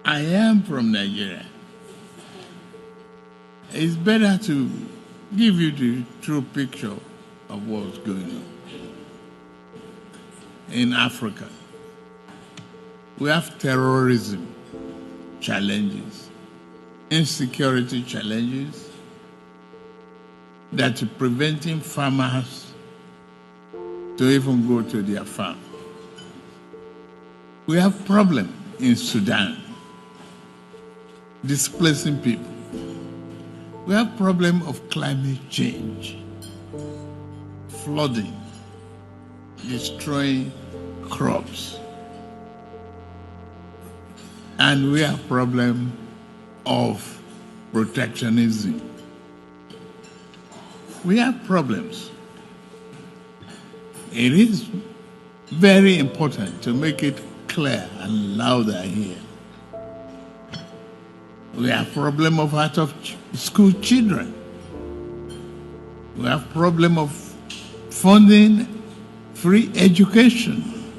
I am from Nigeria. It's better to give you the true picture of what's going on. In Africa, we have terrorism challenges, insecurity challenges that are preventing farmers to even go to their farm. We have problem in Sudan, displacing people. We have problem of climate change, flooding, destroying crops. And we have problem of protectionism. We have problems. It is very important to make it clear and louder here. We have problem of out of school children. We have problem of funding free education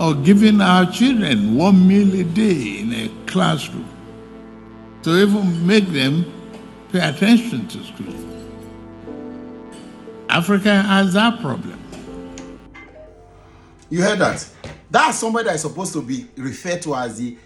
or giving our children 1 meal a day in a classroom to even make them pay attention to school. Africa has that problem. You heard that? That's somebody that is supposed to be referred to as the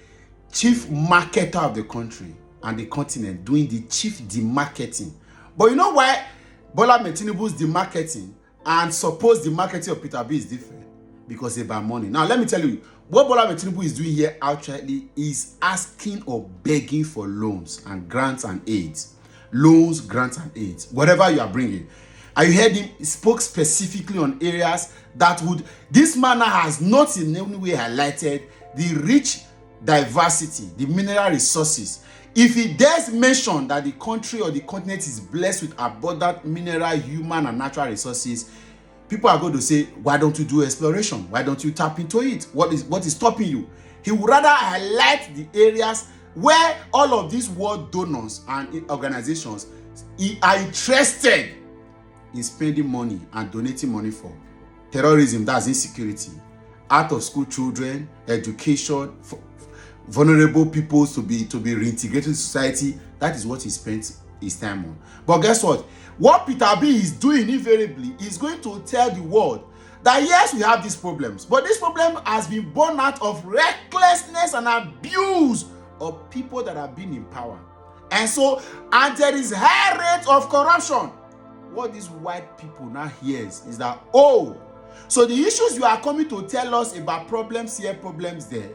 chief marketer of the country and the continent, doing the chief demarketing. But you know why Bola Tinubu's demarketing and suppose the marketing of Peter Obi is different? Because it's about money. Now let me tell you, what Bola Tinubu is doing here outrightly is asking or begging for loans and grants and aids. Loans, grants and aids, whatever you are bringing. And you heard him, he spoke specifically on areas that would, this man has not in any way highlighted the rich diversity, the mineral resources. If he dares mention that the country or the continent is blessed with abundant mineral, human and natural resources, people are going to say, why don't you do exploration? Why don't you tap into it? What is stopping you? He would rather highlight the areas where all of these world donors and organizations are interested in spending money and donating money for. Terrorism, that's insecurity. Out of school children, education, vulnerable peoples to be reintegrated in society. That is what he spent his time on. But guess what? What Peter Obi is doing invariably is going to tell the world that yes, we have these problems, but this problem has been born out of recklessness and abuse of people that have been in power. And there is high rate of corruption. What these white people now hears is that, oh, so the issues you are coming to tell us about problems here, problems there,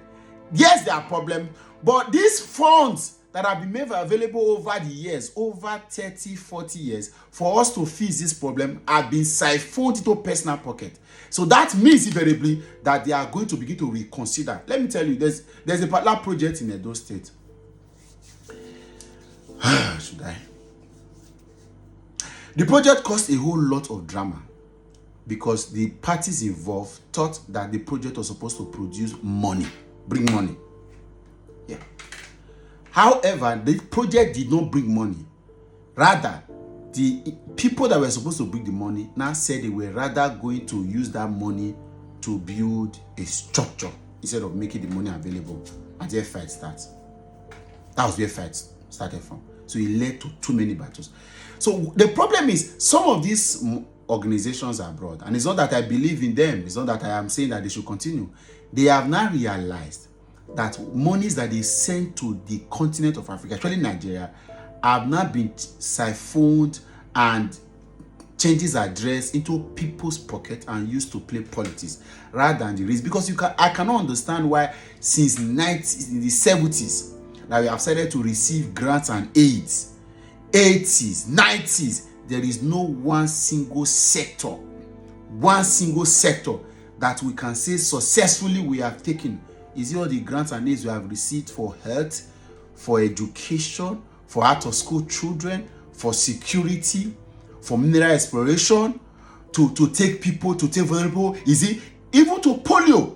yes, there are problems, but these funds that have been made available over the years, over 30, 40 years, for us to fix this problem have been siphoned into personal pocket. So that means invariably that they are going to begin to reconsider. Let me tell you, there's a particular project in Edo State. Should I? The project caused a whole lot of drama because the parties involved thought that the project was supposed to produce money, bring money. Yeah. However, the project did not bring money. Rather, the people that were supposed to bring the money now said they were rather going to use that money to build a structure instead of making the money available. And their fight starts. That was where fight started from. So it led to too many battles. So the problem is some of these organizations abroad, and it's not that I believe in them, it's not that I am saying that they should continue. They have now realized that monies that they send to the continent of Africa, especially Nigeria, have now been siphoned and changes address into people's pocket and used to play politics rather than the risk. Because I cannot understand why since in the 70s that we have started to receive grants and aids, 80s, 90s, there is no one single sector that we can say successfully we have taken. Is it all the grants and aids we have received for health, for education, for out of school children, for security, for mineral exploration, to take people, to take vulnerable, is it even to polio?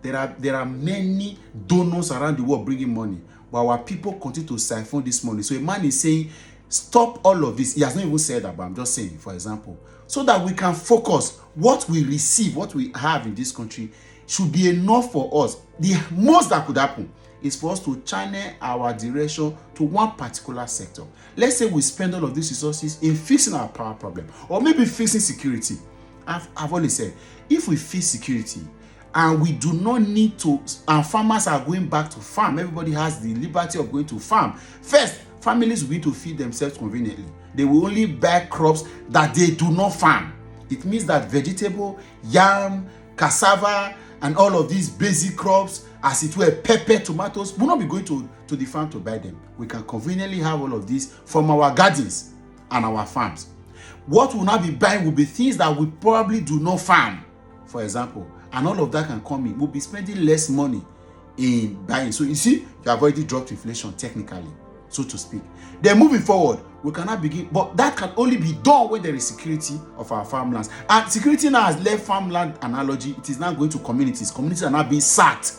There are many donors around the world bringing money, but our people continue to siphon this money. So a man is saying, stop all of this. He has not even said that, but I'm just saying, for example, so that we can focus what we receive, what we have in this country should be enough for us. The most that could happen is for us to channel our direction to one particular sector. Let's say we spend all of these resources in fixing our power problem, or maybe fixing security. I've always said, if we fix security and we do not need to, and farmers are going back to farm, everybody has the liberty of going to farm. First, families will need to feed themselves conveniently. They will only buy crops that they do not farm. It means that vegetable, yam, cassava, and all of these basic crops, as it were pepper, tomatoes, will not be going to the farm to buy them. We can conveniently have all of these from our gardens and our farms. What we'll not be buying will be things that we probably do not farm, for example, and all of that can come in. We'll be spending less money in buying. So you see, you have already dropped inflation technically, so to speak. Then moving forward, we cannot begin, but that can only be done when there is security of our farmlands. And security now has left farmland analogy. It is now going to communities. Communities are now being sacked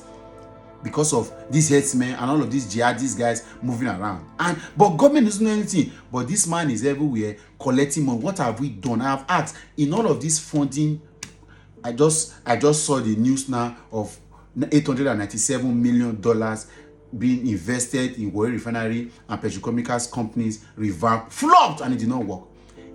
because of these herdsmen and all of these jihadist guys moving around. But government doesn't know anything. But this man is everywhere collecting money. What have we done? I have asked, in all of this funding, I just saw the news now of $897 million being invested in Warri Refinery and petrochemicals companies revamped, flopped, and it did not work.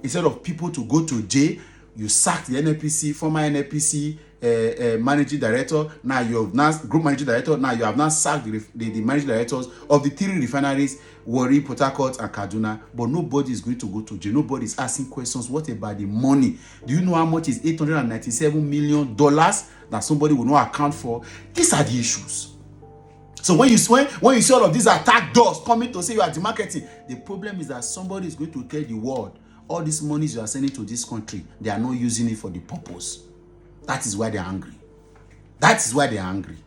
Instead of people to go to jail, you sacked the NNPC, former NNPC managing director. Now you have now group managing director. Now you have now sacked the managing directors of the 3 refineries, Warri, Port Harcourt, and Kaduna. But nobody is going to go to jail. Nobody is asking questions. What about the money? Do you know how much is $897 million that somebody will not account for? These are the issues. So when you see all of these attack doors coming to say you are demarketing, the problem is that somebody is going to tell the world, all these monies you are sending to this country, they are not using it for the purpose. That is why they are angry. That is why they are angry.